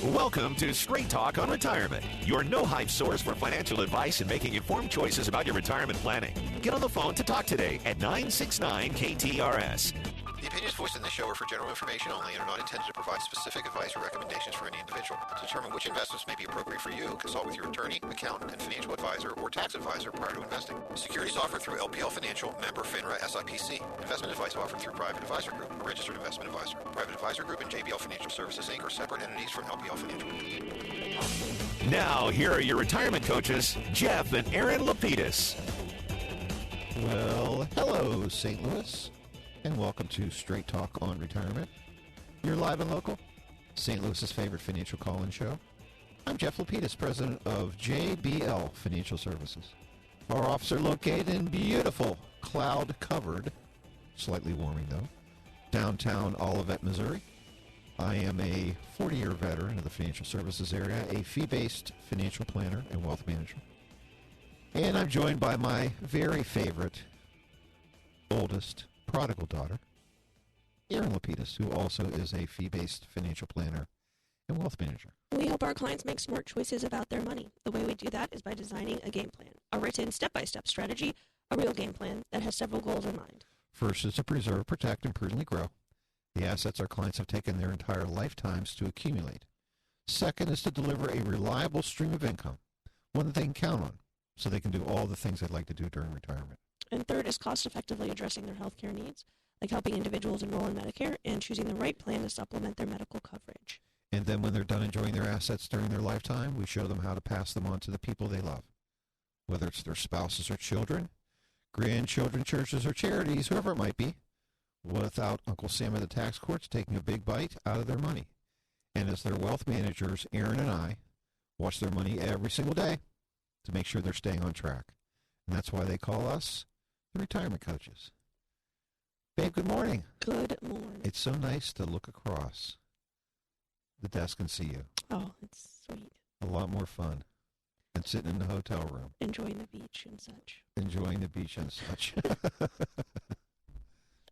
Welcome to Straight Talk on Retirement, your no-hype source for financial advice and making informed choices about your retirement planning. Get on the phone to talk today at 969-KTRS. The opinions voiced in this show are for general information only and are not intended to provide specific advice or recommendations for any individual. To determine which investments may be appropriate for you, consult with your attorney, accountant, and financial advisor or tax advisor prior to investing. Securities offered through LPL Financial, member FINRA SIPC. Investment advice offered through Private Advisor Group, a registered investment advisor. Private Advisor Group and JBL Financial Services, Inc. are separate entities from LPL Financial. Now, here are your retirement coaches, Jeff and Aaron Lapidus. Well, hello, St. Louis, and welcome to Straight Talk on Retirement. You're live and local, St. Louis's favorite financial call-in show. I'm Jeff Lapidus, president of JBL Financial Services. Our offices are located in beautiful, cloud-covered, slightly warming though, downtown Olivet, Missouri. I am a 40-year veteran of the financial services area, a fee-based financial planner and wealth manager. And I'm joined by my very favorite, oldest, prodigal daughter, Aaron Lapidus, who also is a fee-based financial planner and wealth manager. We help our clients make smart choices about their money. The way we do that is by designing a game plan, a written step-by-step strategy, a real game plan that has several goals in mind. First is to preserve, protect, and prudently grow the assets our clients have taken their entire lifetimes to accumulate. Second is to deliver a reliable stream of income, one that they can count on, so they can do all the things they'd like to do during retirement. And third is cost-effectively addressing their health care needs, like helping individuals enroll in Medicare and choosing the right plan to supplement their medical coverage. And then when they're done enjoying their assets during their lifetime, we show them how to pass them on to the people they love, whether it's their spouses or children, grandchildren, churches, or charities, whoever it might be, without Uncle Sam at the tax courts taking a big bite out of their money. And as their wealth managers, Aaron and I, watch their money every single day to make sure they're staying on track. And that's why they call us the retirement coaches. Babe, good morning. Good morning. It's so nice to look across the desk and see you. Oh, it's sweet. A lot more fun than sitting in the hotel room. Enjoying the beach and such. Enjoying the beach and such.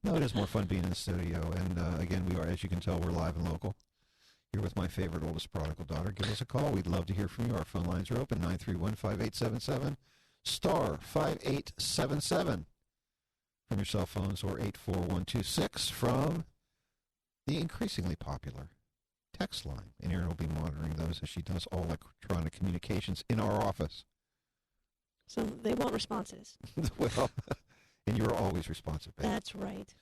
No, it is more fun being in the studio. And again, we are, as you can tell, we're live and local. Here with my favorite oldest prodigal daughter. Give us a call. We'd love to hear from you. Our phone lines are open, 931-5877, star 5877 from your cell phones, or 84126 from the increasingly popular text line. And Erin will be monitoring those as she does all electronic communications in our office. So they want responses. Well, and you're always responsive, babe. That's right.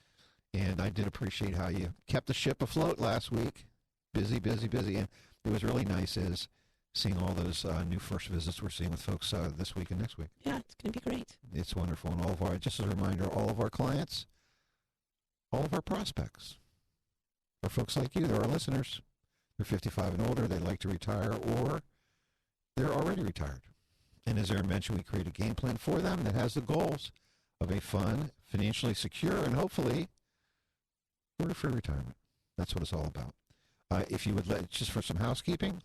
And I did appreciate how you kept the ship afloat last week. Busy, busy, busy. And it was really nice is seeing all those new first visits we're seeing with folks this week and next week. Yeah, it's going to be great. It's wonderful. And all of our, just as a reminder, all of our clients, all of our prospects are folks like you. They're our listeners. They're 55 and older. They like to retire, or they're already retired. And as Aaron mentioned, we create a game plan for them that has the goals of a fun, financially secure, and hopefully worry-free retirement. That's what it's all about. If you would let, just for some housekeeping,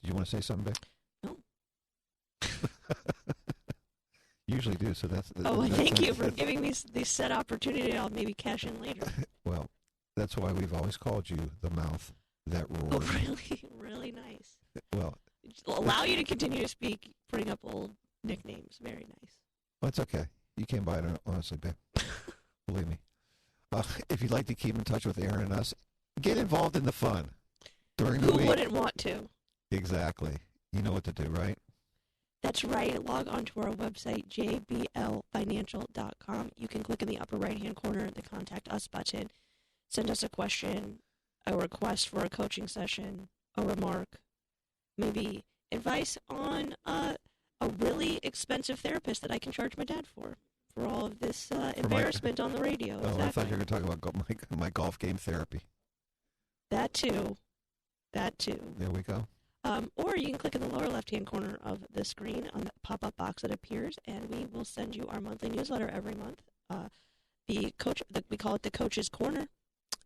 do you want to say something, babe? No. Usually do, so that's thank you for giving me this set opportunity. I'll maybe cash in later. Well, that's why we've always called you the mouth that roars. Oh, really? Really nice. Well, allow you to continue to speak, putting up old nicknames. Very nice. Well, it's okay. You came by it, honestly, babe. Believe me. If you'd like to keep in touch with Aaron and us, get involved in the fun during the week. Who wouldn't want to? Exactly. You know what to do, right? That's right. Log on to our website, jblfinancial.com. You can click in the upper right-hand corner the Contact Us button. Send us a question, a request for a coaching session, a remark, maybe advice on a really expensive therapist that I can charge my dad for all of this embarrassment on the radio. Oh, exactly. I thought you were going to talk about my golf game therapy. That too. There we go. Or you can click in the lower left-hand corner of the screen on the pop-up box that appears, and we will send you our monthly newsletter every month. We call it the Coach's Corner,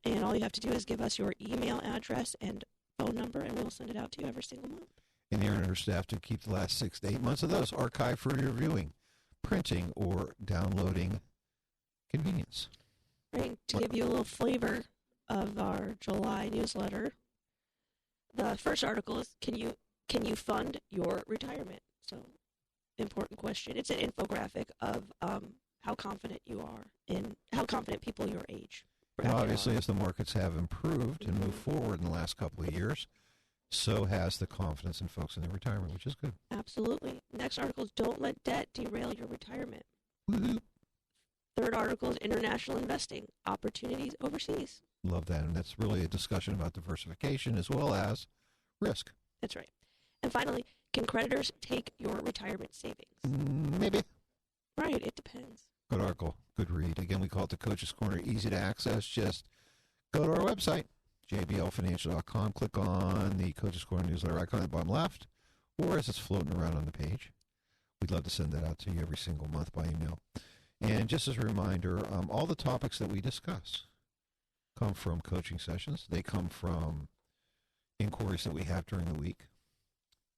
and all you have to do is give us your email address and phone number, and we'll send it out to you every single month. And Aaron and her staff to keep the last 6 to 8 months of those archived for your viewing, printing, or downloading convenience. Right, to give you a little flavor of our July newsletter, The first article is, can you fund your retirement? So, important question. It's an infographic of how confident you are and how confident people your age. And obviously, as the markets have improved and moved forward in the last couple of years, so has the confidence in folks in their retirement, which is good. Absolutely. Next article is, don't let debt derail your retirement. Woo-hoo. Third article is international investing, opportunities overseas. Love that. And that's really a discussion about diversification as well as risk. That's right. And finally, can creditors take your retirement savings? Maybe. Right, it depends. Good article. Good read. Again, we call it the Coach's Corner. Easy to access. Just go to our website, jblfinancial.com. Click on the Coach's Corner newsletter icon at the bottom left, or as it's floating around on the page. We'd love to send that out to you every single month by email. And just as a reminder, all the topics that we discuss come from coaching sessions. They come from inquiries that we have during the week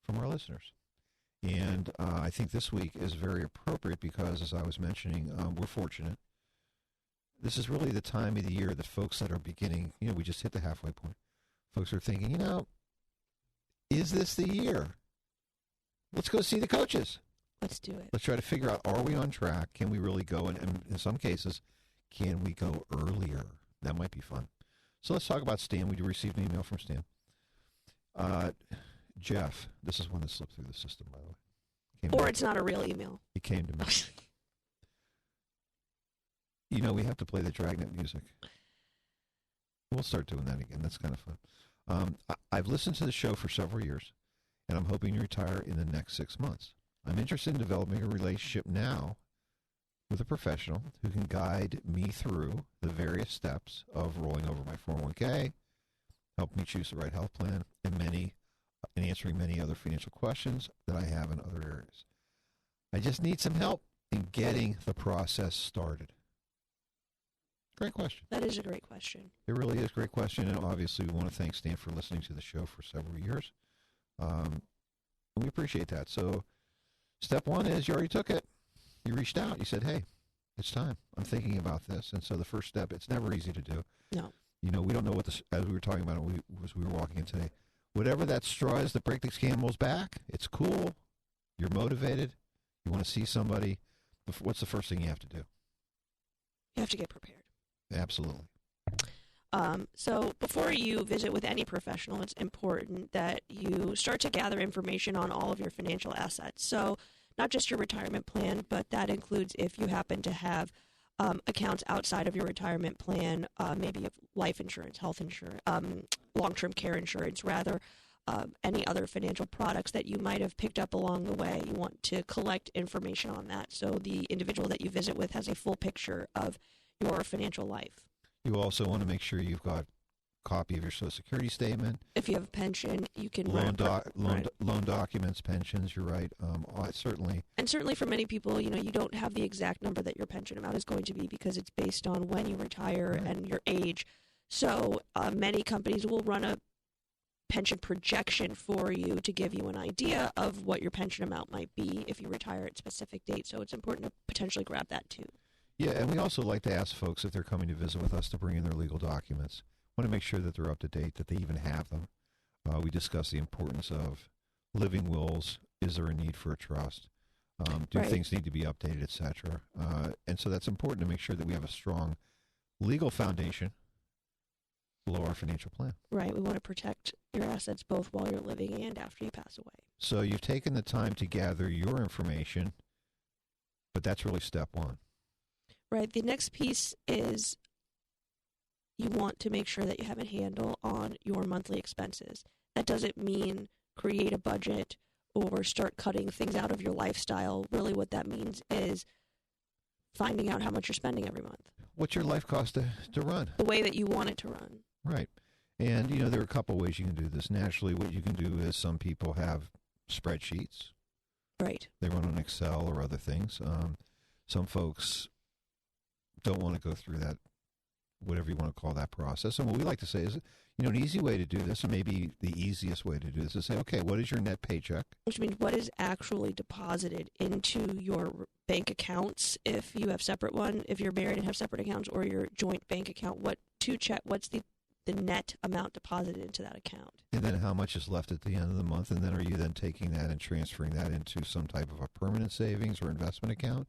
from our listeners. And I think this week is very appropriate because, as I was mentioning, we're fortunate. This is really the time of the year that folks that are beginning, we just hit the halfway point. Folks are thinking, is this the year? Let's go see the coaches. Let's do it. Let's try to figure out, are we on track? Can we really go? And in some cases, can we go earlier? That might be fun. So let's talk about Stan. We received an email from Stan. Jeff, this is one that slipped through the system, by the way. It's not a real email. It came to me. We have to play the Dragnet music. We'll start doing that again. That's kind of fun. I've listened to the show for several years, and I'm hoping to retire in the next 6 months. I'm interested in developing a relationship now with a professional who can guide me through the various steps of rolling over my 401k, help me choose the right health plan, and answering many other financial questions that I have in other areas. I just need some help in getting the process started. Great question. That is a great question. It really is a great question, and obviously we want to thank Stan for listening to the show for several years. We appreciate that. So step one is you already took it. You reached out. You said, hey, it's time. I'm thinking about this. And so the first step, it's never easy to do. No. We don't know what as we were talking about it, as we were walking in today, whatever that straw is that breaks the camel's back, it's cool. You're motivated. You want to see somebody. What's the first thing you have to do? You have to get prepared. Absolutely. So before you visit with any professional, it's important that you start to gather information on all of your financial assets. So not just your retirement plan, but that includes if you happen to have accounts outside of your retirement plan, maybe life insurance, health insurance, long-term care insurance, rather, any other financial products that you might have picked up along the way. You want to collect information on that so the individual that you visit with has a full picture of your financial life. You also want to make sure you've got a copy of your Social Security statement. If you have a pension, you can loan documents, pensions. You're right. Certainly. And certainly for many people, you don't have the exact number that your pension amount is going to be because it's based on when you retire and your age. So many companies will run a pension projection for you to give you an idea of what your pension amount might be if you retire at a specific date. So it's important to potentially grab that too. Yeah, and we also like to ask folks if they're coming to visit with us to bring in their legal documents. We want to make sure that they're up to date, that they even have them. We discuss the importance of living wills. Is there a need for a trust? Do things need to be updated, et cetera? And so that's important to make sure that we have a strong legal foundation below our financial plan. Right. We want to protect your assets both while you're living and after you pass away. So you've taken the time to gather your information, but that's really step one. Right. The next piece is you want to make sure that you have a handle on your monthly expenses. That doesn't mean create a budget or start cutting things out of your lifestyle. Really what that means is finding out how much you're spending every month. What's your life cost to run? The way that you want it to run. Right. And, there are a couple ways you can do this. Naturally, what you can do is some people have spreadsheets. Right. They run on Excel or other things. Some folks don't want to go through that, whatever you want to call that process. And what we like to say is, an easy way to do this, and maybe the easiest way to do this, is say, okay, what is your net paycheck? Which means what is actually deposited into your bank accounts if you have separate one, if you're married and have separate accounts, or your joint bank account. What's the the net amount deposited into that account. And then how much is left at the end of the month? And then are you then taking that and transferring that into some type of a permanent savings or investment account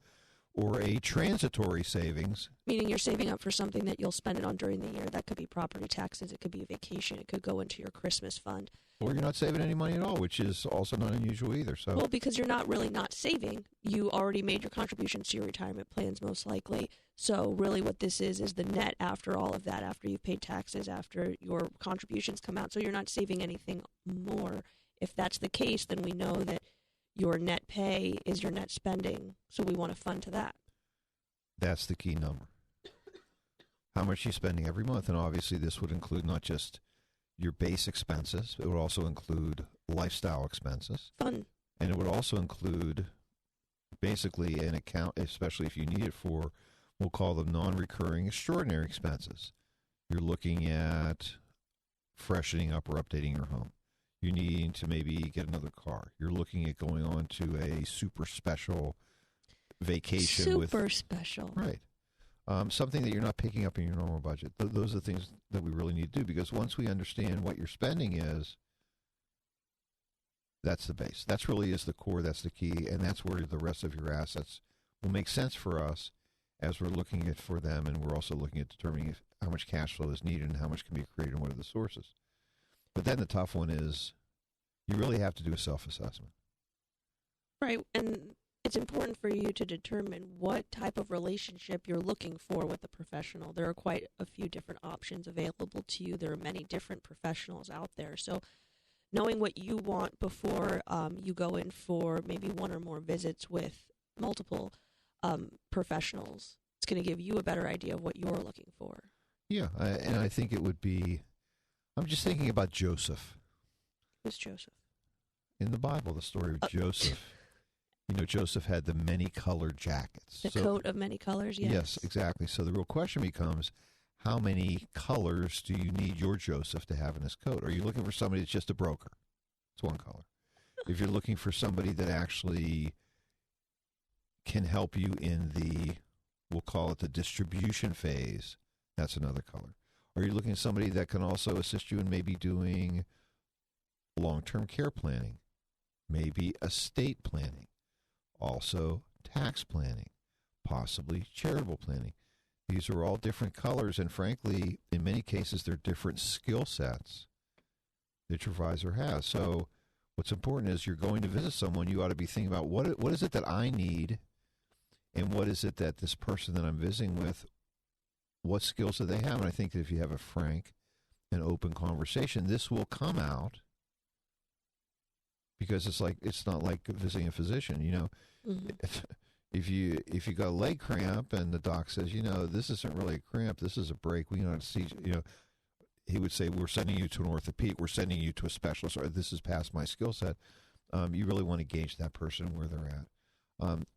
or a transitory savings? Meaning you're saving up for something that you'll spend it on during the year. That could be property taxes. It could be a vacation. It could go into your Christmas fund. Or you're not saving any money at all, which is also not unusual either. So, well, because you're not really not saving. You already made your contributions to your retirement plans most likely. So really what this is the net after all of that, after you've paid taxes, after your contributions come out. So you're not saving anything more. If that's the case, then we know that your net pay is your net spending. So we want to fund to that. That's the key number. How much are you spending every month? And obviously this would include not just your base expenses. It would also include lifestyle expenses. Fun. And it would also include basically an account, especially if you need it for, we'll call them non-recurring extraordinary expenses. You're looking at freshening up or updating your home. You need to maybe get another car. You're looking at going on to a super special vacation. Super special. Right. Something that you're not picking up in your normal budget. Those are the things that we really need to do, because once we understand what your spending is, that's the base. That's really is the core. That's the key. And that's where the rest of your assets will make sense for us as we're looking at for them. And we're also looking at determining how much cash flow is needed and how much can be created and what are the sources. But then the tough one is you really have to do a self-assessment. Right. And it's important for you to determine what type of relationship you're looking for with a professional. There are quite a few different options available to you. There are many different professionals out there. So knowing what you want before you go in for maybe one or more visits with multiple professionals, it's going to give you a better idea of what you're looking for. Yeah, and I think it would be, I'm just thinking about Joseph. Who's Joseph? In the Bible, the story of Joseph. You know, Joseph had the many-colored jackets. The coat of many colors, yes. Yes, exactly. So the real question becomes, how many colors do you need your Joseph to have in his coat? Are you looking for somebody that's just a broker? It's one color. If you're looking for somebody that actually can help you in the, we'll call it the distribution phase, that's another color. Are you looking at somebody that can also assist you in maybe doing long-term care planning, maybe estate planning, also tax planning, possibly charitable planning? These are all different colors, and frankly, in many cases, they're different skill sets that your advisor has. So what's important is you're going to visit someone, you ought to be thinking about what is it that I need, and what is it that this person that I'm visiting with, what skills do they have? And I think that if you have a frank and open conversation, this will come out, because it's not like visiting a physician, you know. Mm-hmm. If you got a leg cramp and the doc says, you know, this isn't really a cramp, this is a break, we don't see, you know, he would say, we're sending you to an orthopedic, we're sending you to a specialist, or this is past my skill set. You really want to gauge that person where they're at.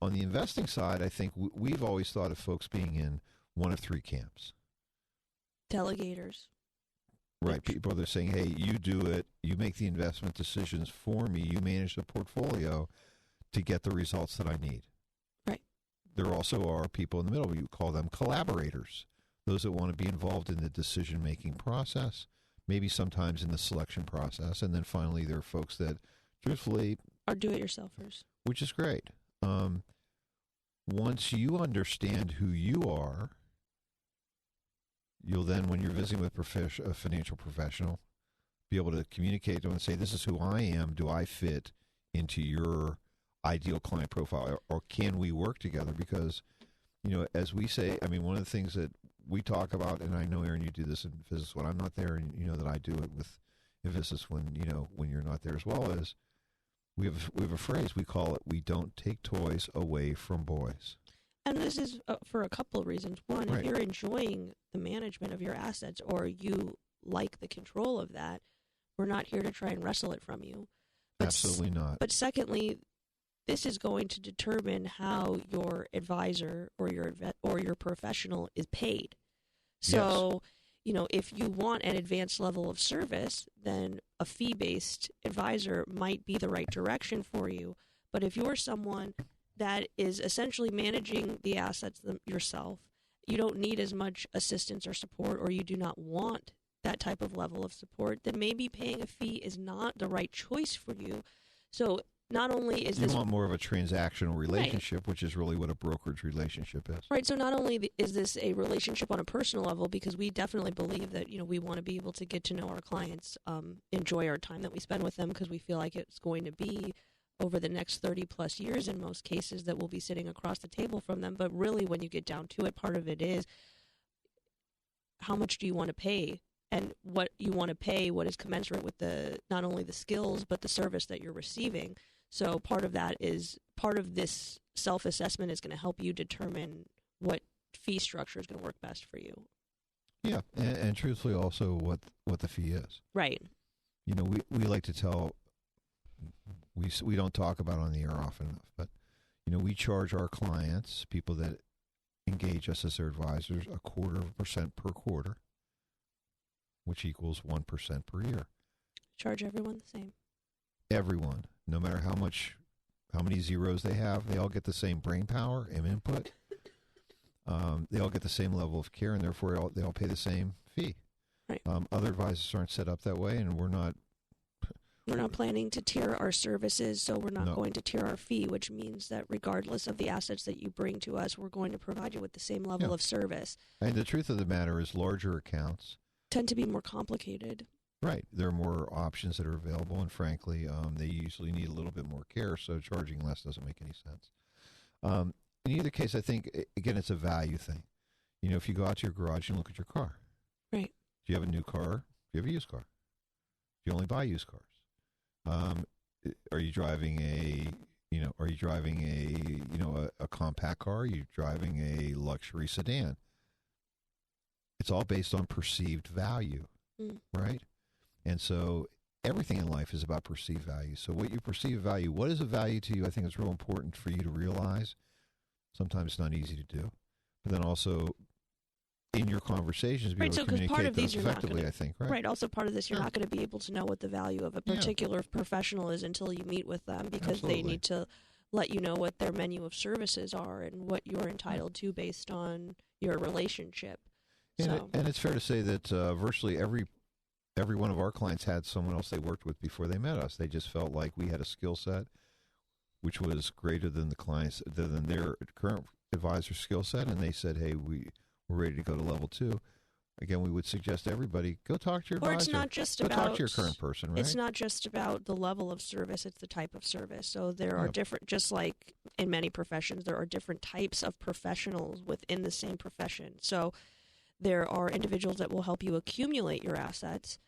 On the investing side, I think we've always thought of folks being in one of three camps. Delegators. Right. People that are saying, hey, you do it, you make the investment decisions for me, you manage the portfolio to get the results that I need. Right. There also are people in the middle. You call them collaborators, those that want to be involved in the decision-making process, maybe sometimes in the selection process. And then finally, there are folks that, truthfully, are do-it-yourselfers. Which is great. Once you understand who you are, you'll then, when you're visiting with a financial professional, be able to communicate to them and say, this is who I am. Do I fit into your ideal client profile, or can we work together? Because, you know, as we say, I mean, one of the things that we talk about, and I know, Aaron, you do this in business when I'm not there, and you know that I do it with emphasis when, you know, when you're not there as well, is we have a phrase, we call it, we don't take toys away from boys. And this is for a couple of reasons. One, Right. If you're enjoying the management of your assets, or you like the control of that, we're not here to try and wrestle it from you. Absolutely not. But secondly, this is going to determine how your advisor or your professional is paid. So, you know, if you want an advanced level of service, then a fee-based advisor might be the right direction for you. But if you're someone that is essentially managing the assets yourself, you don't need as much assistance or support, or you do not want that type of level of support, then maybe paying a fee is not the right choice for you. So not only is You this want more of a transactional relationship, which is really what a brokerage relationship is. right, so not only is this a relationship on a personal level, because we definitely believe that we want to be able to get to know our clients, enjoy our time that we spend with them, because we feel like it's going to be over the next 30 plus years in most cases that we'll be sitting across the table from them. But really, when you get down to it, part of it is how much do you want to pay, and what you want to pay, what is commensurate with not only the skills but the service that you're receiving. So part of this self-assessment is going to help you determine what fee structure is going to work best for you. Yeah, and truthfully also what the fee is. Right. We like to tell, we don't talk about it on the air often enough, but we charge our clients, people that engage us as their advisors, 0.25% per quarter, which equals 1% per year. Charge everyone the same. Everyone, no matter how many zeros they have, they all get the same brain power and input. They all get the same level of care, and therefore they all pay the same fee. Right. Other advisors aren't set up that way, and we're not. We're not planning to tier our services, so we're not No. going to tier our fee, which means that regardless of the assets that you bring to us, we're going to provide you with the same level Yeah. of service. And the truth of the matter is, larger accounts Tend to be more complicated. right. There are more options that are available, and frankly, they usually need a little bit more care, so charging less doesn't make any sense. In either case, I think, again, it's a value thing. If you go out to your garage and look at your car. Right. Do you have a new car? Do you have a used car? Do you only buy used cars? Are you driving a compact car? Are you driving a luxury sedan? It's all based on perceived value, right? And so everything in life is about perceived value. So what you perceive value, what is a value to you? I think it's real important for you to realize. Sometimes it's not easy to do, but then also in your conversations, be Right, able so to 'cause part communicate of these those you're not effectively, gonna- I think, right? Right. Also, part of this, you're Sure. not going to be able to know what the value of a Yeah. particular professional is until you meet with them, because they Absolutely. need to let you know what their menu of services are and what you're entitled to based on your relationship. And it's fair to say that virtually every one of our clients had someone else they worked with before they met us. They just felt like we had a skill set which was greater than than their current advisor skill set, and they said, "Hey, we're ready to go to level 2." Again, we would suggest to everybody go talk to your advisor. Or it's not just go about talk to your current person, right? It's not just about the level of service; it's the type of service. So there are Yeah. different, just like in many professions, there are different types of professionals within the same profession. So there are individuals that will help you accumulate your assets.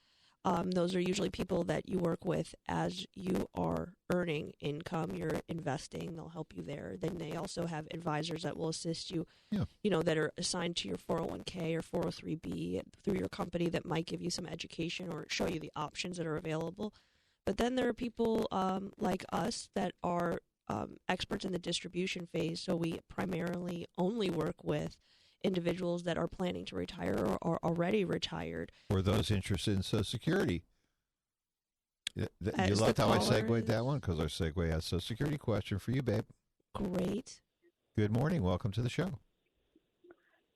Those are usually people that you work with as you are earning income, you're investing, they'll help you there. Then they also have advisors that will assist you, Yeah. that are assigned to your 401k or 403b through your company that might give you some education or show you the options that are available. But then there are people like us that are experts in the distribution phase, so we primarily only work with individuals that are planning to retire or are already retired. Or those interested in Social Security. You As the loved how I caller segued is- that one, because our segue has a Social Security question for you, babe. Great. Good morning. Welcome to the show.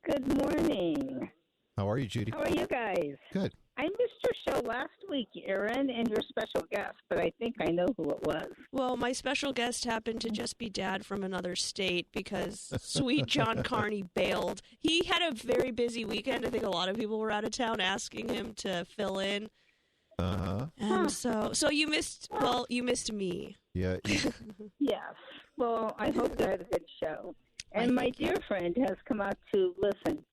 Good morning. How are you, Judy? How are you guys? Good. I missed your show last week, Erin, and your special guest, but I think I know who it was. Well, my special guest happened to just be Dad from another state because sweet John Carney bailed. He had a very busy weekend. I think a lot of people were out of town asking him to fill in. Uh-huh. And so you missed me. Yeah. Yes. Well, I hope you had a good show. And my dear friend has come out to listen.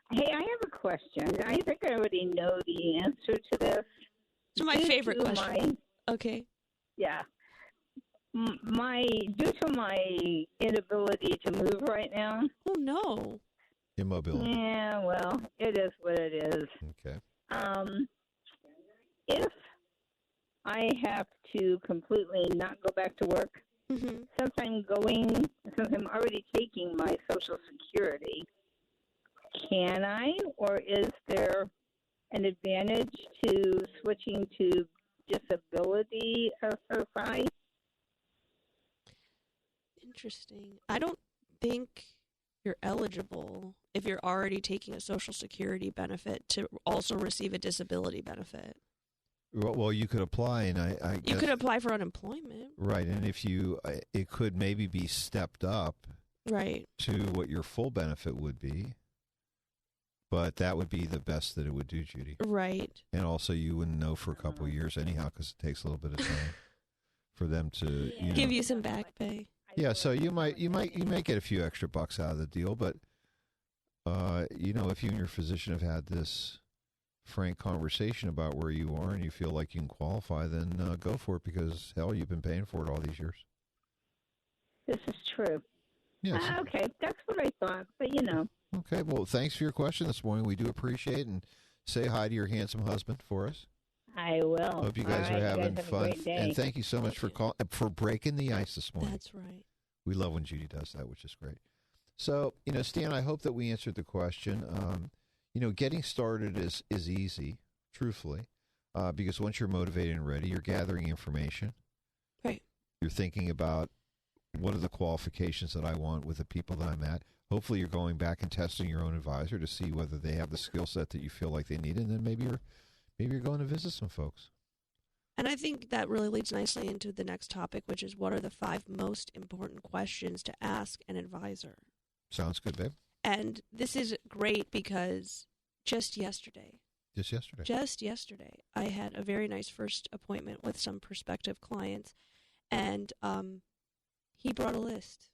Hey, I have a question. I think I already know the answer to this. It's my favorite question. Okay. Yeah. Due to my inability to move right now. Oh, no. Immobility. Yeah, well, it is what it is. Okay. If I have to completely not go back to work, Mm-hmm. since I'm already taking my Social Security, can I, or is there an advantage to switching to disability SSI? Interesting. I don't think you're eligible, if you're already taking a Social Security benefit, to also receive a disability benefit. Well, you could apply, and I guess, You could apply for unemployment. right, and if you, it could maybe be stepped up Right. to what your full benefit would be, but that would be the best that it would do, Judy. Right. And also, you wouldn't know for a couple of years anyhow, because it takes a little bit of time for them to Give you some back pay. Yeah, so you might get a few extra bucks out of the deal, but if you and your physician have had this frank conversation about where you are and you feel like you can qualify, then go for it, because hell, you've been paying for it all these years. This is true. Yes. Okay, that's what I thought, but Okay. Well, thanks for your question this morning. We do appreciate it, and say hi to your handsome husband for us. I will. Hope you guys All are right, having have a fun, great day. and thank you so much for breaking the ice this morning. That's right. We love when Judy does that, which is great. So, Stan, I hope that we answered the question. Getting started is easy, truthfully, because once you're motivated and ready, you're gathering information. Right. You're thinking about what are the qualifications that I want with the people that I'm at. Hopefully, you're going back and testing your own advisor to see whether they have the skill set that you feel like they need, and then maybe you're going to visit some folks. And I think that really leads nicely into the next topic, which is what are the 5 most important questions to ask an advisor? Sounds good, babe. And this is great because just yesterday, I had a very nice first appointment with some prospective clients, and he brought a list.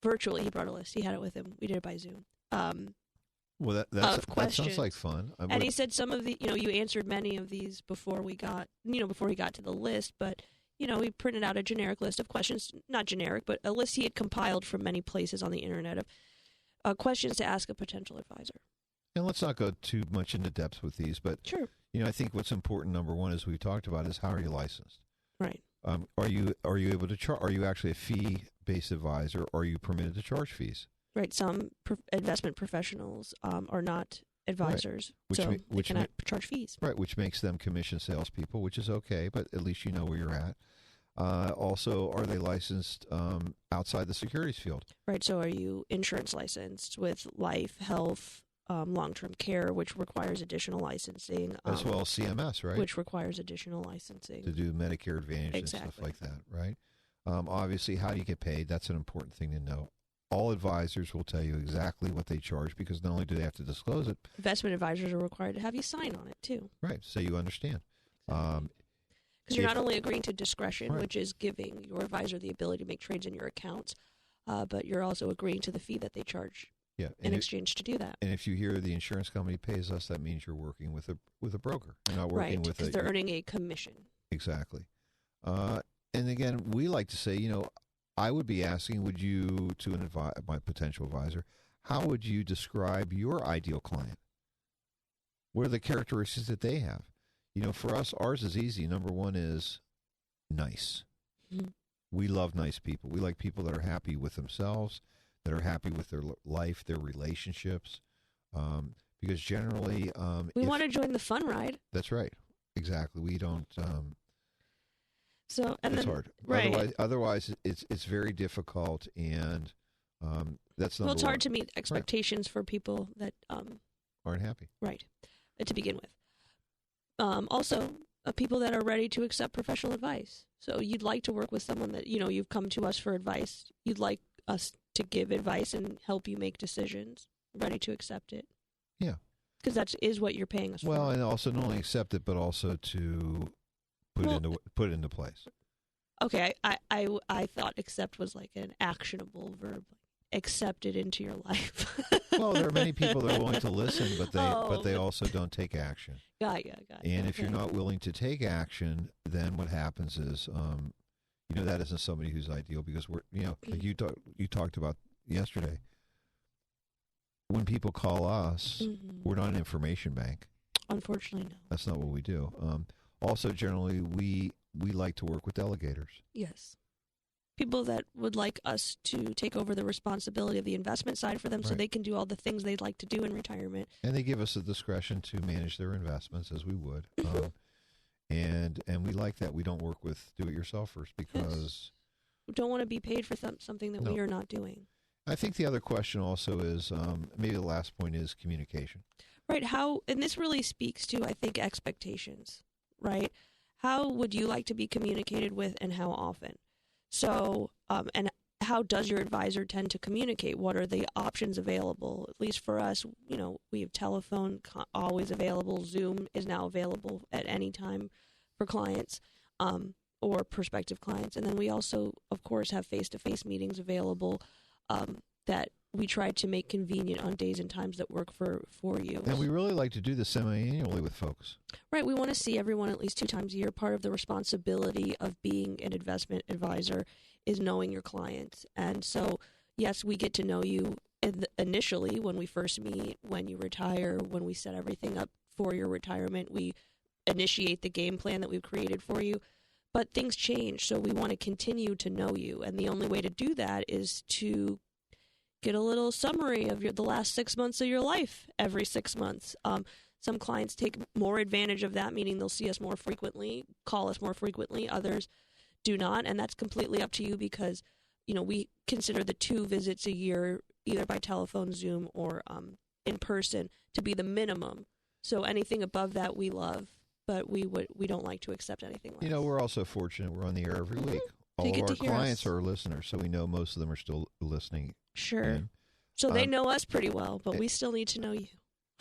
Virtually, he brought a list. He had it with him. We did it by Zoom. Well, that sounds like fun. And he said some of the, you answered many of these before he got to the list, but, he printed out a generic list of questions, not generic, but a list he had compiled from many places on the internet of questions to ask a potential advisor. And let's not go too much into depth with these, but sure. I think what's important, number one, as we talked about, is how are you licensed? Right. Are you able to charge? Are you actually a fee-based advisor, or are you permitted to charge fees? Right. Some investment professionals are not advisors, right. Which cannot charge fees. Right, which makes them commission salespeople, which is okay, but at least you know where you're at. Also, are they licensed outside the securities field? Right. So are you insurance licensed with life, health, long-term care, which requires additional licensing. As well as CMS, right? Which requires additional licensing. To do Medicare Advantage and stuff like that, right? Obviously, how do you get paid? That's an important thing to know. All advisors will tell you exactly what they charge, because not only do they have to disclose it. Investment advisors are required to have you sign on it, too. Right, so you understand. Because you're not only agreeing to discretion, which is giving your advisor the ability to make trades in your accounts, but you're also agreeing to the fee that they charge in exchange to do that. And if you hear the insurance company pays us, that means you're working with a broker. You're not working with because they're earning a commission. Exactly. And again, we like to say, I would be asking, would you, to my potential advisor, how would you describe your ideal client? What are the characteristics that they have? For us, ours is easy. Number one is nice. Mm-hmm. We love nice people. We like people that are happy with themselves, that are happy with their life, their relationships. Because generally... we want to join the fun ride. That's right. Exactly. We don't... it's hard. Right. Otherwise, it's very difficult, and that's not. Well, it's hard to meet expectations for people that aren't happy. Right, to begin with. Also, people that are ready to accept professional advice. So you'd like to work with someone that you've come to us for advice. You'd like us to give advice and help you make decisions. Ready to accept it. Yeah. Because that is what you're paying us for. Well, and also not only accept it, but also to put it into place. Okay, I thought accept was like an actionable verb. Accept it into your life. Well, there are many people that are willing to listen, but they also don't take action. Got you. And if you're not willing to take action, then what happens is, that isn't somebody who's ideal, because we're, like you talked about yesterday. When people call us, we're not an information bank. Unfortunately, no. That's not what we do. Also, generally, we like to work with delegators. Yes. People that would like us to take over the responsibility of the investment side for them so they can do all the things they'd like to do in retirement. And they give us the discretion to manage their investments as we would. And we like that. We don't work with do-it-yourselfers because... We don't want to be paid for something that we are not doing. I think the other question also is maybe the last point is communication. Right. And this really speaks to, I think, expectations, right? How would you like to be communicated with and how often? So, and how does your advisor tend to communicate? What are the options available? At least for us, we have telephone always available. Zoom is now available at any time for clients or prospective clients. And then we also, of course, have face-to-face meetings available that we try to make convenient on days and times that work for you. And we really like to do this semi-annually with folks. Right. We want to see everyone at least 2 times a year. Part of the responsibility of being an investment advisor is knowing your clients. And so, yes, we get to know you initially when we first meet, when you retire, when we set everything up for your retirement. We initiate the game plan that we've created for you. But things change, so we want to continue to know you. And the only way to do that is to get a little summary of the last 6 months of your life every 6 months. Some clients take more advantage of that, meaning they'll see us more frequently, call us more frequently. Others do not, and that's completely up to you because, we consider the 2 visits a year, either by telephone, Zoom, or in person, to be the minimum. So anything above that we love, but we don't like to accept anything less. We're also fortunate we're on the air every week. All You get of our to hear clients us. are listeners, so we know most of them are still listening. Sure. And, So they know us pretty well, but we still need to know you.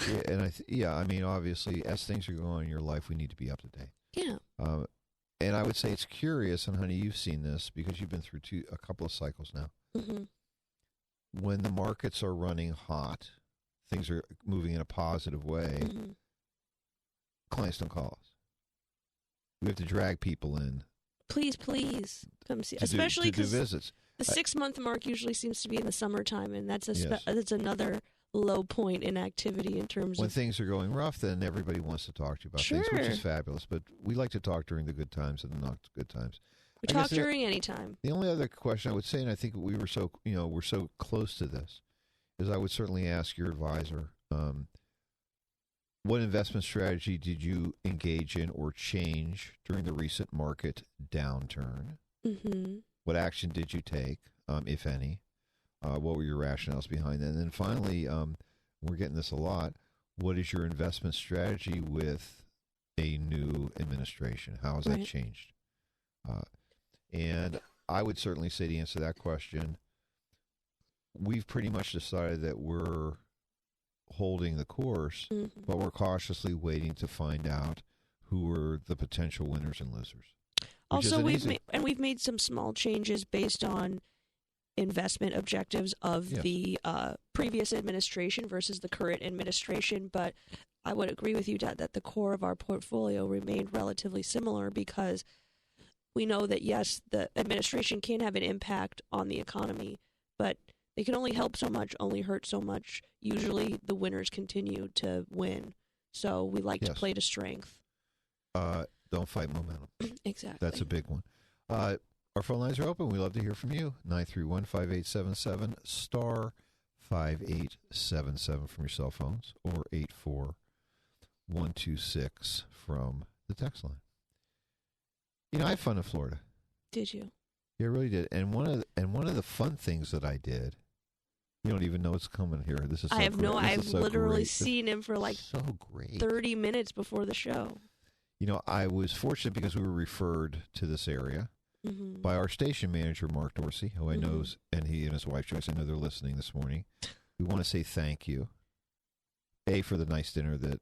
yeah, and I mean, obviously, as things are going on in your life, we need to be up to date. Yeah. And I would say it's curious, and honey, you've seen this because you've been through a couple of cycles now. Mm-hmm. When the markets are running hot, things are moving in a positive way, Mm-hmm. clients don't call us. We have to drag people in Please come see. to Especially do because visits. the 6-month mark usually seems to be in the summertime, and that's Yes. that's another low point in activity in terms When of. things are going rough, then everybody wants to talk to you about things, which Sure. is fabulous. But we like to talk during the good times and the not good times. We I talk guess during any time. The only other question I would say, and I think we're so close to this, is I would certainly ask your advisor, what investment strategy did you engage in or change during the recent market downturn? Mm-hmm. What action did you take, if any? What were your rationales behind that? And then finally, we're getting this a lot, what is your investment strategy with a new administration? How has that Right. changed? And I would certainly say to answer that question, we've pretty much decided that we're holding the course, Mm-hmm. but we're cautiously waiting to find out who are the potential winners and losers. Also, we've made some small changes based on investment objectives of Yes. the previous administration versus the current administration. But I would agree with you, Dad, that the core of our portfolio remained relatively similar because we know that, yes, the administration can have an impact on the economy, but they can only help so much, only hurt so much. Usually the winners continue to win. So we like to Yes. play to strength. Don't fight momentum. Exactly. That's a big one. Our phone lines are open. We love to hear from you. 931-5877, star 5877 from your cell phones, or 84126 from the text line. I had fun in Florida. Did you? Yeah, I really did. And one of the fun things that I did, you don't even know what's coming here. This is so I've so literally great. seen him for like So great. 30 minutes before the show. I was fortunate because we were referred to this area Mm-hmm. by our station manager, Mark Dorsey, who I Mhm. know, and he and his wife Joyce, I know they're listening this morning. We want to say thank you, for the nice dinner that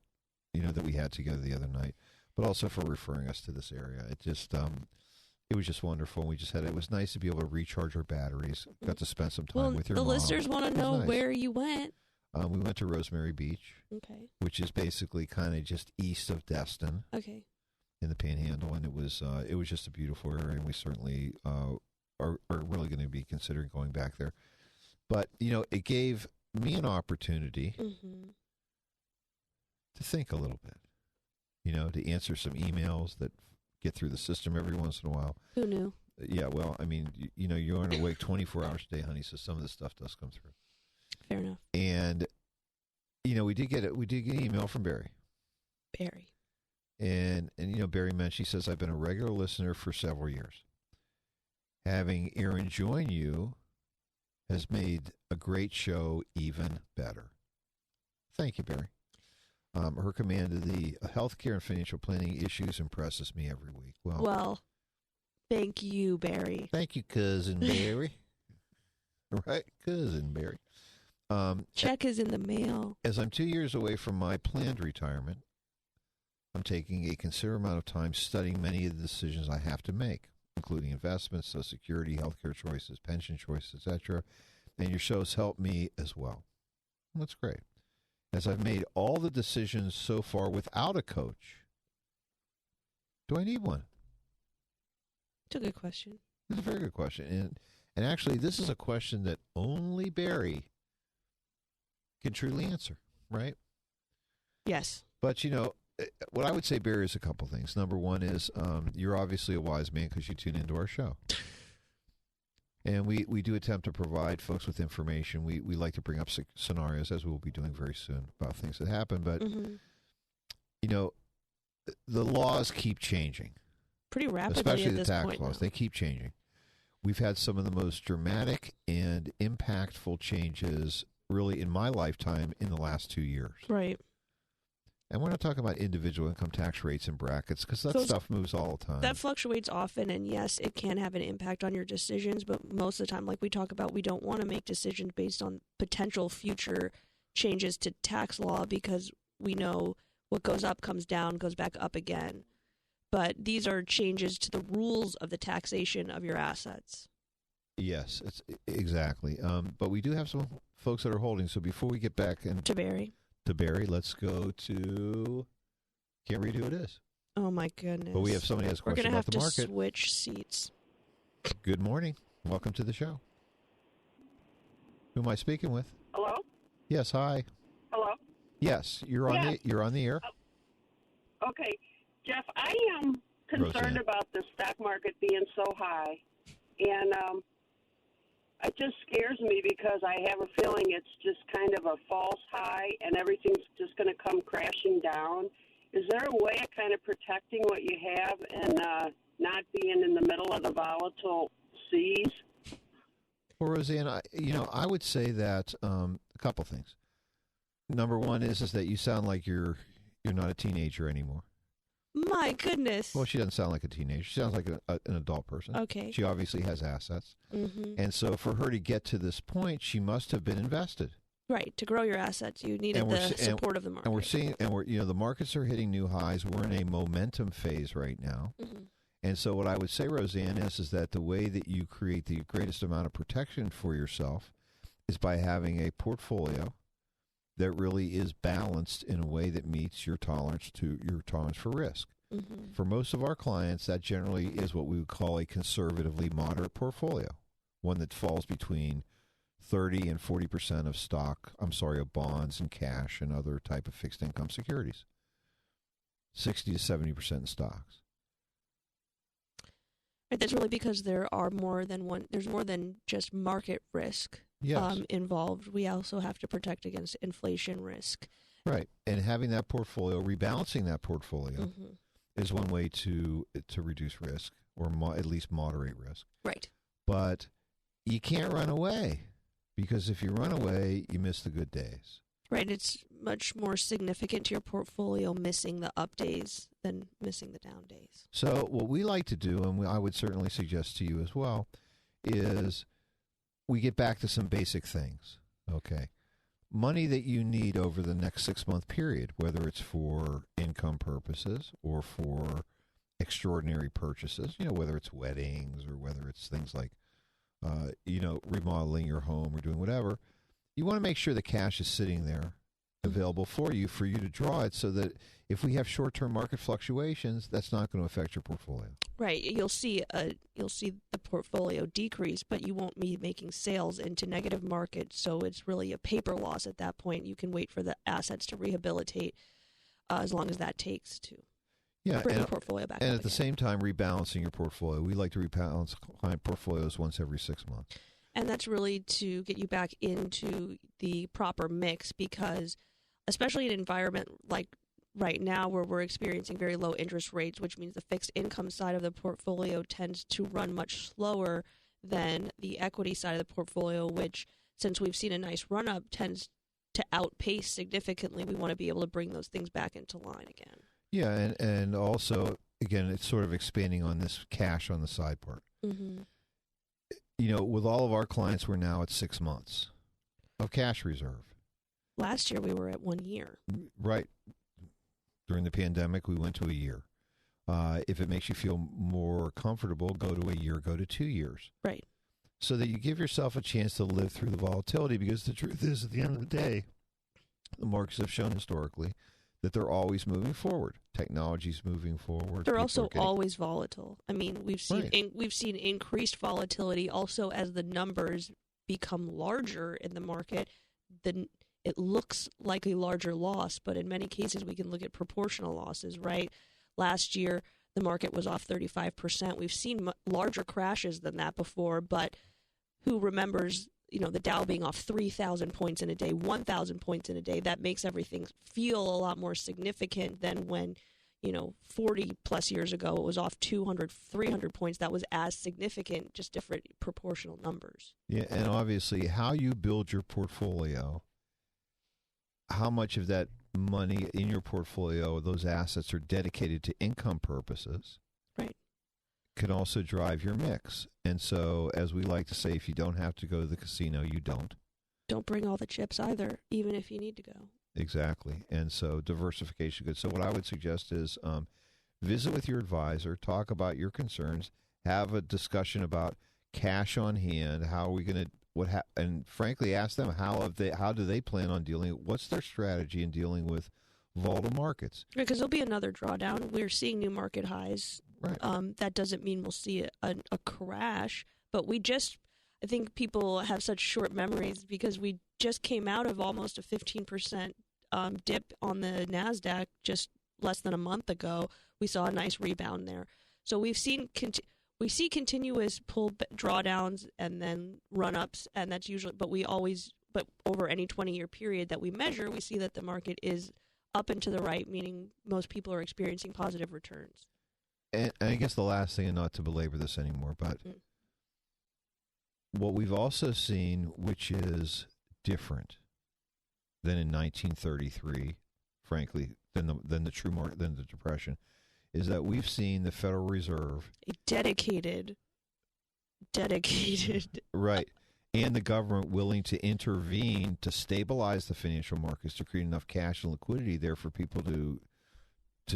we had together the other night, but also for referring us to this area. It just it was just wonderful. It was nice to be able to recharge our batteries. Got to spend some time Well, with your the mom. listeners want It to was know nice. where you went. We went to Rosemary Beach, Okay. which is basically kind of just east of Destin Okay. in the Panhandle, and it was just a beautiful area, and we certainly are really going to be considering going back there. But it gave me an opportunity Mm-hmm. to think a little bit, to answer some emails that get through the system every once in a while. Who knew? Yeah, well, I mean, you aren't awake 24 hours a day, honey, so some of this stuff does come through. Fair enough. And we did get an email from Barry. Barry. And Barry mentioned, she says, I've been a regular listener for several years. Having Aaron join you has made a great show even better. Thank you, Barry. Her command of the healthcare and financial planning issues impresses me every week. Well, thank you, Barry. Thank you, Cousin Barry. Right? Cousin Barry. Check is in the mail. As I'm 2 years away from my planned retirement, I'm taking a considerable amount of time studying many of the decisions I have to make, including investments, Social Security, healthcare choices, pension choices, etc. And your shows help me as well. That's great. As I've made all the decisions so far without a coach, do I need one? It's a good question. It's a very good question. And actually, this is a question that only Barry can truly answer, right? Yes. But, what I would say, Barry, is a couple things. Number one is you're obviously a wise man because you tune into our show. And we do attempt to provide folks with information. We like to bring up scenarios, as we'll be doing very soon, about things that happen. But, the laws keep changing. Pretty rapidly, especially at the this tax point laws. now. They keep changing. We've had some of the most dramatic and impactful changes, really, in my lifetime in the last 2 years. Right. And we're not talking about individual income tax rates and brackets because that stuff moves all the time. That fluctuates often, and yes, it can have an impact on your decisions, but most of the time, like we talk about, we don't want to make decisions based on potential future changes to tax law because we know what goes up comes down, goes back up again. But these are changes to the rules of the taxation of your assets. Yes, exactly. But we do have some folks that are holding, so before we get back To Barry, let's go to, can't read who it is. Oh my goodness. But we have somebody who has a question about the market. We're going to have to switch seats. Good morning. Welcome to the show. Who am I speaking with? Hello? Yes, hi. Hello? Yes, you're on the air. Okay. Jeff, I am concerned Roseanne. about the stock market being so high. And it just scares me because I have a feeling it's just kind of a false high and everything's just going to come crashing down. Is there a way of kind of protecting what you have and not being in the middle of the volatile seas? Well, Roseanne, I would say that a couple things. Number one is that you sound like you're not a teenager anymore. My goodness. Well, she doesn't sound like a teenager. She sounds like an adult person. Okay. She obviously has assets. Mm-hmm. And so for her to get to this point, she must have been invested. Right. To grow your assets, you needed the support of the market. And the markets are hitting new highs. We're in a momentum phase right now. Mm-hmm. And so what I would say, Roseanne, is that the way that you create the greatest amount of protection for yourself is by having a portfolio that really is balanced in a way that meets your tolerance for risk. Mm-hmm. For most of our clients, that generally is what we would call a conservatively moderate portfolio, one that falls between 30 and 40% of bonds and cash and other type of fixed income securities, 60 to 70% in stocks. Right, that's really because there's more than just market risk. Yes. Involved. We also have to protect against inflation risk. Right. And having that portfolio, rebalancing that portfolio Mm-hmm. is one way to reduce risk or at least moderate risk. Right. But you can't run away because if you run away, you miss the good days. Right. It's much more significant to your portfolio missing the up days than missing the down days. So what we like to do, and I would certainly suggest to you as well, is we get back to some basic things, okay? Money that you need over the next 6-month period, whether it's for income purposes or for extraordinary purchases, whether it's weddings or whether it's things like, remodeling your home or doing whatever, you want to make sure the cash is sitting there available for you to draw it so that if we have short-term market fluctuations, that's not going to affect your portfolio. Right. You'll see the portfolio decrease, but you won't be making sales into negative markets, so it's really a paper loss at that point. You can wait for the assets to rehabilitate as long as that takes to bring the portfolio back. And at the same time, rebalancing your portfolio. We like to rebalance client portfolios once every 6 months. And that's really to get you back into the proper mix because especially in an environment like right now where we're experiencing very low interest rates, which means the fixed income side of the portfolio tends to run much slower than the equity side of the portfolio, which, since we've seen a nice run-up, tends to outpace significantly. We want to be able to bring those things back into line again. Yeah, and also, again, it's sort of expanding on this cash on the side part. Mm-hmm. You know, with all of our clients, we're now at 6 months of cash reserve. Last year, we were at 1 year. Right. During the pandemic, we went to a year. If it makes you feel more comfortable, go to a year, go to 2 years. Right. So that you give yourself a chance to live through the volatility, because the truth is, at the end of the day, the markets have shown historically that they're always moving forward. Technology's moving forward. They're also always volatile. I mean, we've seen Right. we've seen increased volatility also as the numbers become larger in the market. Then it looks like a larger loss, but in many cases we can look at proportional losses, right? Last year, the market was off 35%. We've seen larger crashes than that before, but who remembers, you know, the Dow being off 3,000 points in a day, 1,000 points in a day? That makes everything feel a lot more significant than when, you know, 40 plus years ago it was off 200, 300 points. That was as significant, just different proportional numbers. Yeah, and obviously how you build your portfolio, how much of that money in your portfolio, those assets are dedicated to income purposes, Right. can also drive your mix. And so, as we like to say, if you don't have to go to the casino, you don't. Don't bring all the chips either, even if you need to go. Exactly. And so diversification good. So what I would suggest is visit with your advisor, talk about your concerns, have a discussion about cash on hand, how are we going to and frankly ask them how do they plan on dealing, what's their strategy in dealing with volatile markets. Because there'll be another drawdown. We're seeing new market highs. Right. That doesn't mean we'll see a crash, but I think people have such short memories because we just came out of almost a 15% dip on the NASDAQ just less than a month ago. We saw a nice rebound there. So we see continuous drawdowns and then run-ups, and that's usually, but over any 20-year period that we measure, we see that the market is up and to the right, meaning most people are experiencing positive returns. And I guess the last thing, and not to belabor this anymore, but what we've also seen, which is different than in 1933, frankly, than the true market, than the Depression, is that we've seen the Federal Reserve, A dedicated, right, and the government willing to intervene to stabilize the financial markets, to create enough cash and liquidity there for people to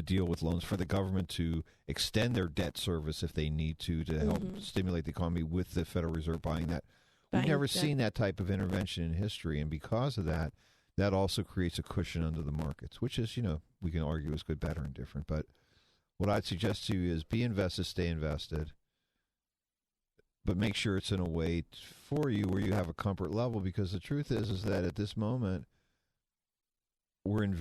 deal with loans, for the government to extend their debt service if they need to help stimulate the economy, with the Federal Reserve buying that. We've never seen that type of intervention in history, and because of that, that also creates a cushion under the markets, which is, we can argue is good, bad, or indifferent. But what I'd suggest to you is be invested, stay invested, but make sure it's in a way for you where you have a comfort level, because the truth is that at this moment, we're in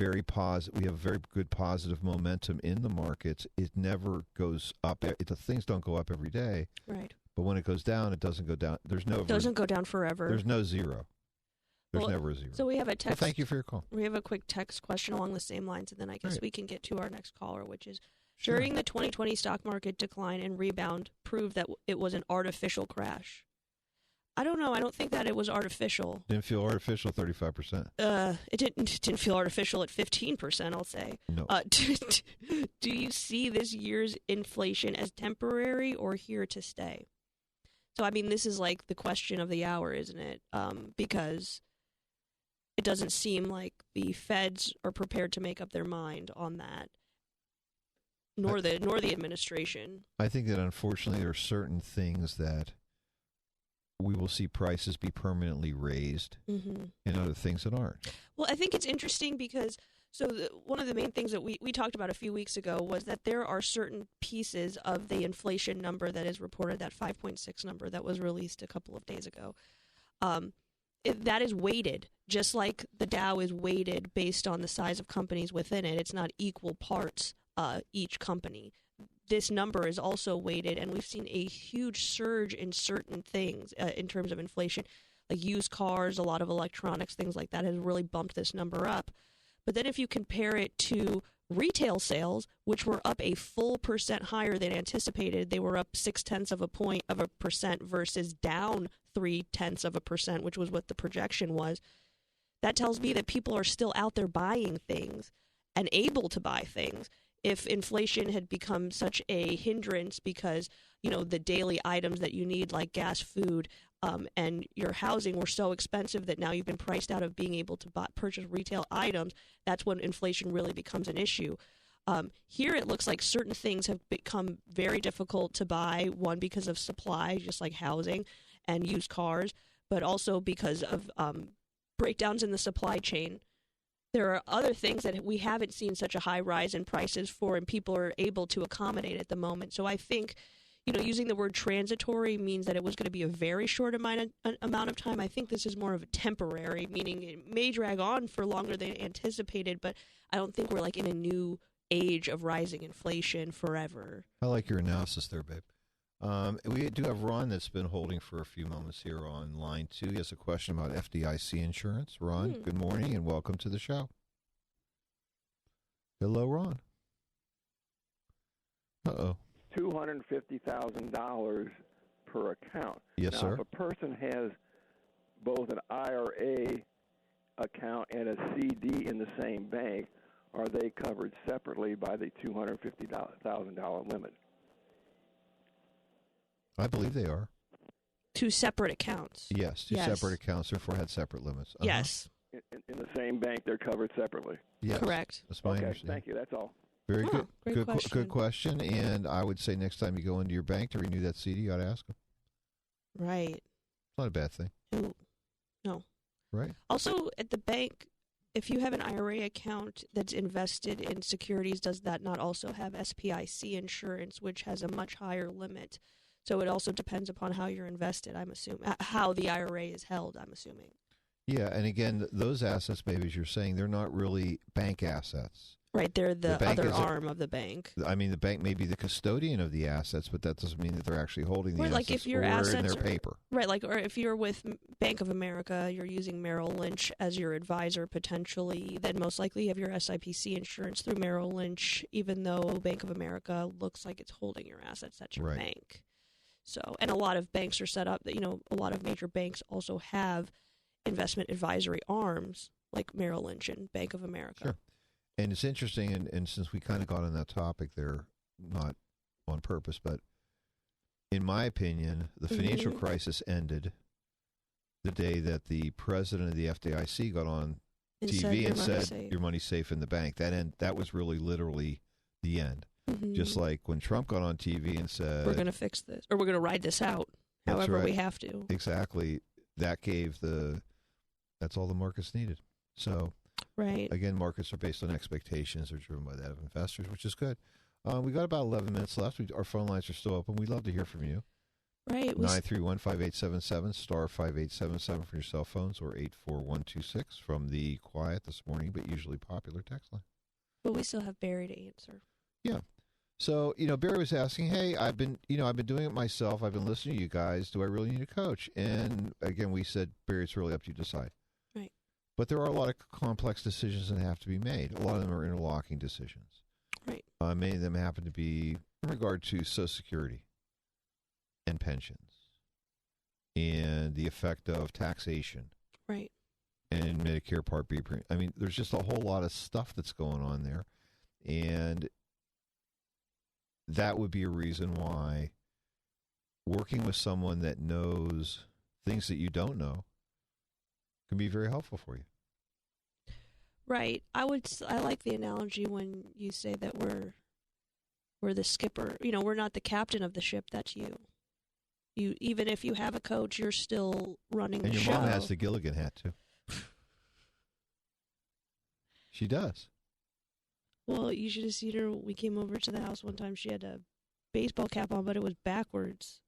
we have very good positive momentum in the markets. It never goes up. Things don't go up every day. Right. But when it goes down, it doesn't go down. It doesn't go down forever. There's no zero. There's never a zero. So we have a text. Well, thank you for your call. We have a quick text question along the same lines, and then I guess we can get to our next caller, which is, Sure. during the 2020 stock market decline and rebound proved that it was an artificial crash. I don't know. I don't think that it was artificial. Didn't feel artificial 35%. It didn't feel artificial at 15%, I'll say. No. Do you see this year's inflation as temporary or here to stay? So, I mean, this is like the question of the hour, isn't it? Because it doesn't seem like the feds are prepared to make up their mind on that, nor the administration. I think that unfortunately there are certain things that we will see prices be permanently raised, and other things that aren't. Well, I think it's interesting because one of the main things that we talked about a few weeks ago was that there are certain pieces of the inflation number that is reported, that 5.6 number that was released a couple of days ago. That is weighted, just like the Dow is weighted based on the size of companies within it. It's not equal parts each company. This number is also weighted, and we've seen a huge surge in certain things in terms of inflation, like used cars, a lot of electronics, things like that has really bumped this number up. But then if you compare it to retail sales, which were up a full percent higher than anticipated. They were up 0.6% versus down 0.3%, which was what the projection was. That tells me that people are still out there buying things and able to buy things. If inflation had become such a hindrance because, the daily items that you need, like gas, food, and your housing were so expensive that now you've been priced out of being able to purchase retail items, that's when inflation really becomes an issue. Here it looks like certain things have become very difficult to buy, one, because of supply, just like housing and used cars, but also because of breakdowns in the supply chain. There are other things that we haven't seen such a high rise in prices for, and people are able to accommodate at the moment. So I think, using the word transitory means that it was going to be a very short amount of time. I think this is more of a temporary, meaning it may drag on for longer than anticipated, but I don't think we're like in a new age of rising inflation forever. I like your analysis there, babe. We do have Ron that's been holding for a few moments here on line 2. He has a question about FDIC insurance. Ron, good morning and welcome to the show. Hello, Ron. Uh-oh. $250,000 per account. Yes, now, sir. If a person has both an IRA account and a CD in the same bank, are they covered separately by the $250,000 limit? I believe they are. 2 separate accounts. Yes, two separate accounts, therefore had separate limits. Yes. In the same bank, they're covered separately. Yes. Correct. That's my understanding. Thank you. That's all. Very good. Great question. Good question. And I would say next time you go into your bank to renew that CD, you ought to ask them. Right. It's not a bad thing. Ooh. No. Right. Also, at the bank, if you have an IRA account that's invested in securities, does that not also have SPIC insurance, which has a much higher limit? So it also depends upon how you're invested, I'm assuming, how the IRA is held, I'm assuming. Yeah, and again, those assets, maybe as you're saying, they're not really bank assets. Right, they're the bank other arm of the bank. I mean, the bank may be the custodian of the assets, but that doesn't mean that they're actually holding the Right, assets like if your or assets in their are, paper. Right, like, or if you're with Bank of America, you're using Merrill Lynch as your advisor potentially, then most likely you have your SIPC insurance through Merrill Lynch, even though Bank of America looks like it's holding your assets at your bank. So, and a lot of banks are set up that, a lot of major banks also have investment advisory arms like Merrill Lynch and Bank of America. Sure. And it's interesting, and since we kind of got on that topic there, not on purpose, but in my opinion, the financial crisis ended the day that the president of the FDIC got on TV and said, your money's safe in the bank. That was really literally the end. Mm-hmm. Just like when Trump got on TV and said, we're going to fix this, or we're going to ride this out, however we have to. Exactly. That gave that's all the markets needed. So, again, markets are based on expectations. They're driven by that of investors, which is good. We got about 11 minutes left. Our phone lines are still open. We'd love to hear from you. Right. 931-5877, star 5877 for your cell phones, or 84126 from the quiet this morning, but usually popular text line. But we still have Barry to answer. Yeah. So, Barry was asking, hey, I've been doing it myself. I've been listening to you guys. Do I really need a coach? And again, we said, Barry, it's really up to you to decide. Right. But there are a lot of complex decisions that have to be made. A lot of them are interlocking decisions. Right. Many of them happen to be in regard to Social Security and pensions and the effect of taxation. Right. And Medicare Part B. I mean, there's just a whole lot of stuff that's going on there. And that would be a reason why working with someone that knows things that you don't know can be very helpful for you. Right. I like the analogy when you say that we're the skipper. We're not the captain of the ship. That's you. Even if you have a coach, you're still running the show. And your mom has the Gilligan hat too. She does. Well, you should have seen her. We came over to the house one time. She had a baseball cap on, but it was backwards.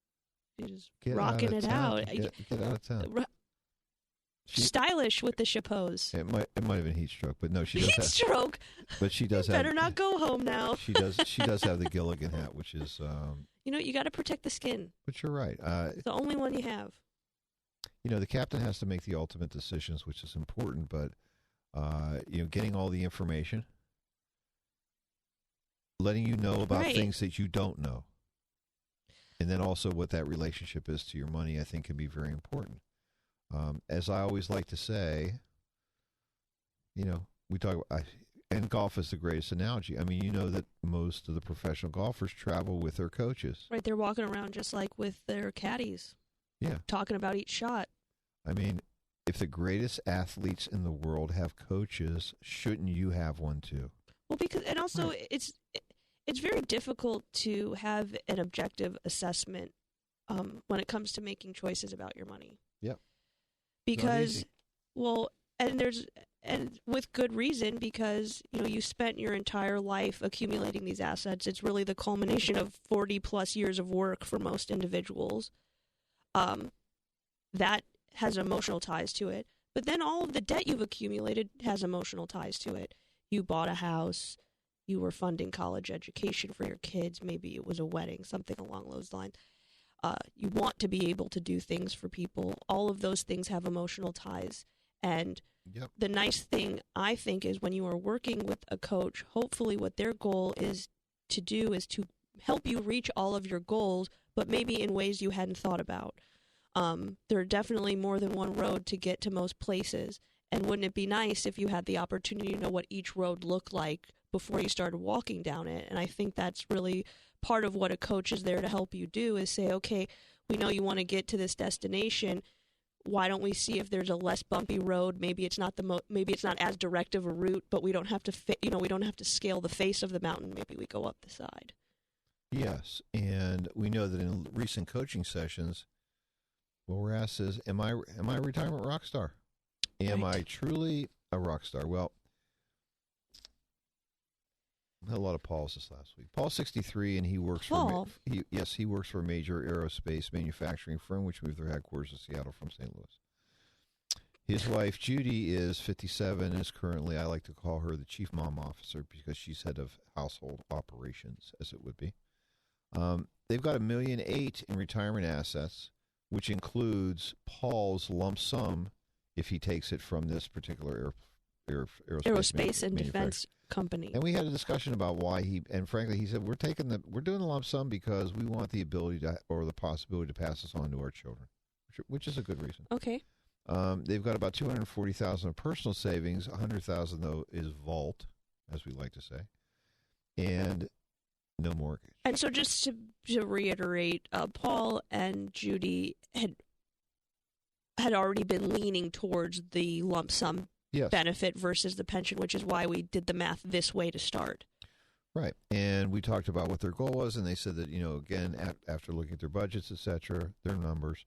She was rocking it out. Get out of town. Stylish with the chapeaus. It might have been heat stroke, but no, she does heat stroke. But she does have. Better not go home now. She does have the Gilligan hat, which is. You got to protect the skin. But you're right. It's the only one you have. The captain has to make the ultimate decisions, which is important. But getting all the information letting you know about Right. things that you don't know. And then also what that relationship is to your money, I think, can be very important. As I always like to say, we talk about, and golf is the greatest analogy. I mean, you know that most of the professional golfers travel with their coaches. Right, they're walking around just like with their caddies. Yeah. Talking about each shot. I mean, if the greatest athletes in the world have coaches, shouldn't you have one too? Well, and also it's very difficult to have an objective assessment when it comes to making choices about your money. Yep. Because, and with good reason, because you spent your entire life accumulating these assets. It's really the culmination of 40 plus years of work for most individuals. That has emotional ties to it. But then all of the debt you've accumulated has emotional ties to it. You bought a house. You were funding college education for your kids. Maybe it was a wedding, something along those lines. You want to be able to do things for people. All of those things have emotional ties. And the nice thing, I think, is when you are working with a coach, hopefully what their goal is to do is to help you reach all of your goals, but maybe in ways you hadn't thought about. There are definitely more than one road to get to most places. And wouldn't it be nice if you had the opportunity to know what each road looked like before you started walking down it? And I think that's really part of what a coach is there to help you do, is say, okay, we know you want to get to this destination. Why don't we see if there's a less bumpy road? Maybe it's not maybe it's not as direct of a route, but we don't have to we don't have to scale the face of the mountain. Maybe we go up the side. Yes, and we know that in recent coaching sessions, what we're asked is, am I a retirement rock star? Am I truly a rock star? Well, I had a lot of Pauls this last week. Paul's 63, and he works Paul. he works for a major aerospace manufacturing firm, which moved their headquarters to Seattle from St. Louis. His wife, Judy, is 57 and is currently, I like to call her the chief mom officer because she's head of household operations, as it would be. They've got $1.8 million in retirement assets, which includes Paul's lump sum if he takes it from this particular aerospace and defense company. And we had a discussion about why and frankly, he said, we're doing the lump sum because we want the ability to, or the possibility to pass this on to our children, which is a good reason. Okay. They've got about $240,000 of personal savings. $100,000 though is vault, as we like to say, and no mortgage. And so, just to reiterate, Paul and Judy had already been leaning towards the lump sum benefit versus the pension, which is why we did the math this way to start. Right. And we talked about what their goal was, and they said that, again, after looking at their budgets, et cetera, their numbers,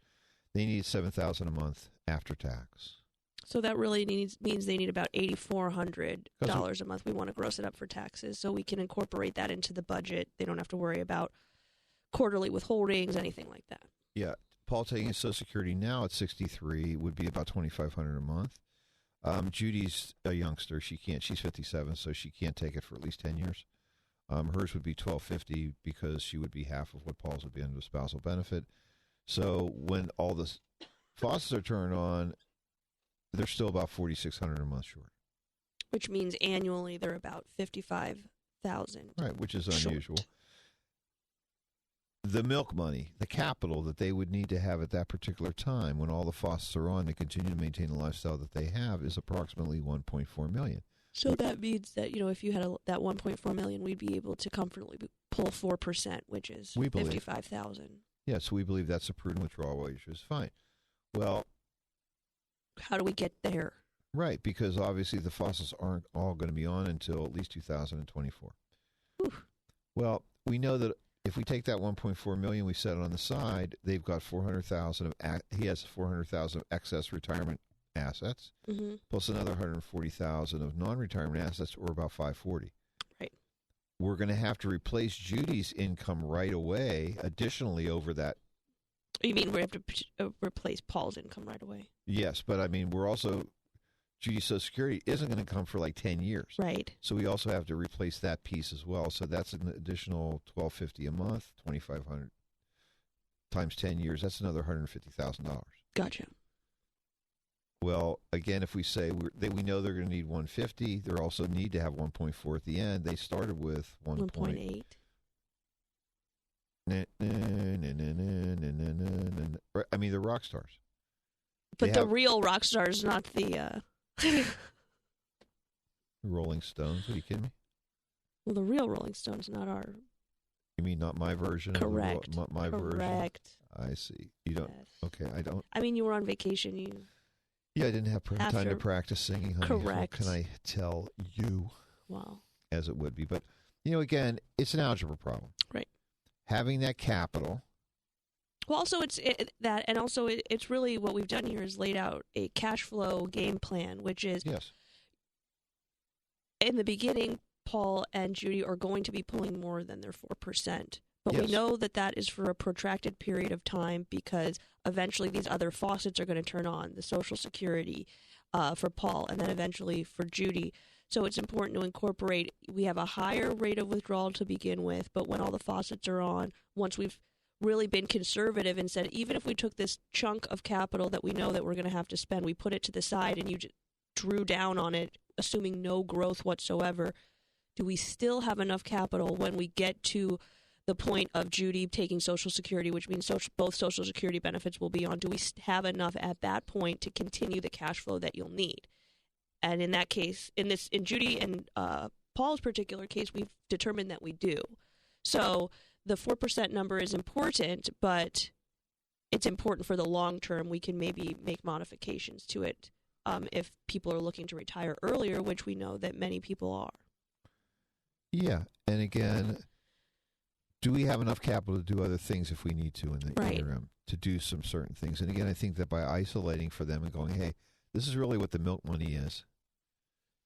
they need $7,000 a month after tax. So that really means they need about $8,400 a month. We want to gross it up for taxes so we can incorporate that into the budget. They don't have to worry about quarterly withholdings, anything like that. Yeah. Paul taking his Social Security now at 63 would be about $2,500 a month. Judy's a youngster. She's 57, so she can't take it for at least 10 years. Hers would be $1,250 because she would be half of what Paul's would be under the spousal benefit. So when all the faucets are turned on, they're still about $4,600 a month short. Which means annually they're about $55,000. Right, which is unusual. The milk money, the capital that they would need to have at that particular time when all the faucets are on to continue to maintain the lifestyle that they have is approximately $1.4 million. So that means that, if you had that $1.4 million, we'd be able to comfortably pull 4%, which is $55,000. Yes, we believe that's a prudent withdrawal, which is fine. Well, how do we get there? Right, because obviously the faucets aren't all going to be on until at least 2024. Oof. Well, we know that if we take that $1.4 million, we set it on the side, they've got $400,000 he has $400,000 of excess retirement assets, plus another $140,000 of non-retirement assets, or about $540,000. Right. We're going to have to replace Judy's income right away, additionally over that. You mean we have to replace Paul's income right away? Yes, but I mean, we're also, Judy's Social Security isn't going to come for like 10 years. Right. So we also have to replace that piece as well. So that's an additional $1,250 a month, $2,500 times 10 years. That's another $150,000. Gotcha. Well, again, if we say we know they're going to need 150, they also need to have 1.4 at the end. They started with 1.8. I mean, they're rock stars. But the real rock stars, not the Rolling Stones. Are you kidding me? Well, the real Rolling Stones, not our. You mean not my version? Correct. Of my version. Correct. I see. You don't. Yes. Okay, I don't. I mean, you were on vacation. Yeah, I didn't have time to practice singing, honey. Correct. What can I tell you? Wow. As it would be, but again, it's an algebra problem. Right. Having that capital. Well, also it's really what we've done here is laid out a cash flow game plan, which is yes. In the beginning, Paul and Judy are going to be pulling more than their 4%. But yes. We know that is for a protracted period of time because eventually these other faucets are going to turn on, the Social Security for Paul, and then eventually for Judy. So it's important to incorporate, we have a higher rate of withdrawal to begin with, but when all the faucets are on, once we've really been conservative and said, even if we took this chunk of capital that we know that we're going to have to spend, we put it to the side and you just drew down on it, assuming no growth whatsoever, do we still have enough capital when we get to the point of Judy taking Social Security, which means both Social Security benefits will be on? Do we have enough at that point to continue the cash flow that you'll need? And in that case, in Judy and Paul's particular case, we've determined that we do. So the 4% number is important, but it's important for the long term. We can maybe make modifications to it if people are looking to retire earlier, which we know that many people are. Yeah, and again, do we have enough capital to do other things if we need to in the interim, to do some certain things? And again, I think that by isolating for them and going, hey, this is really what the milk money is.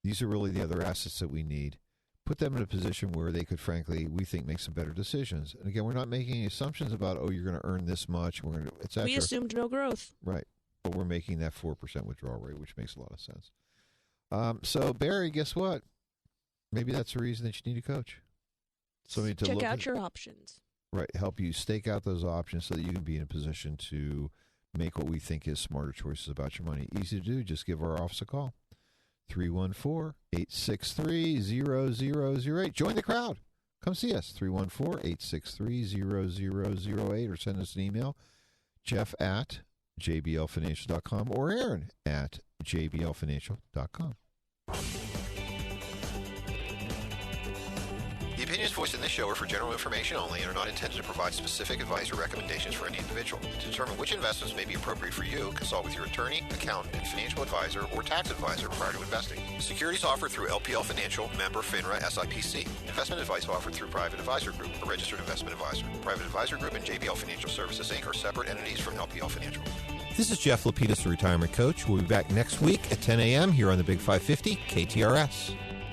These are really the other assets that we need. Put them in a position where they could, frankly, we think, make some better decisions. And again, we're not making any assumptions about, you're going to earn this much, we're going to, etc. We assumed no growth. Right. But we're making that 4% withdrawal rate, which makes a lot of sense. So, Barry, guess what? Maybe that's the reason that you need a coach. Somebody to check out your options. Right. Help you stake out those options so that you can be in a position to make what we think is smarter choices about your money. Easy to do. Just give our office a call. 314-863-0008. Join the crowd. Come see us. 314-863-0008 or send us an email. Jeff@jblfinancial.com or Aaron@jblfinancial.com. The opinions voiced in this show are for general information only and are not intended to provide specific advice or recommendations for any individual. To determine which investments may be appropriate for you, consult with your attorney, accountant, and financial advisor or tax advisor prior to investing. Securities offered through LPL Financial, member FINRA SIPC. Investment advice offered through Private Advisor Group, a registered investment advisor. Private Advisor Group and JBL Financial Services, Inc. are separate entities from LPL Financial. This is Jeff Lapidus, the Retirement Coach. We'll be back next week at 10 a.m. here on the Big 550 KTRS.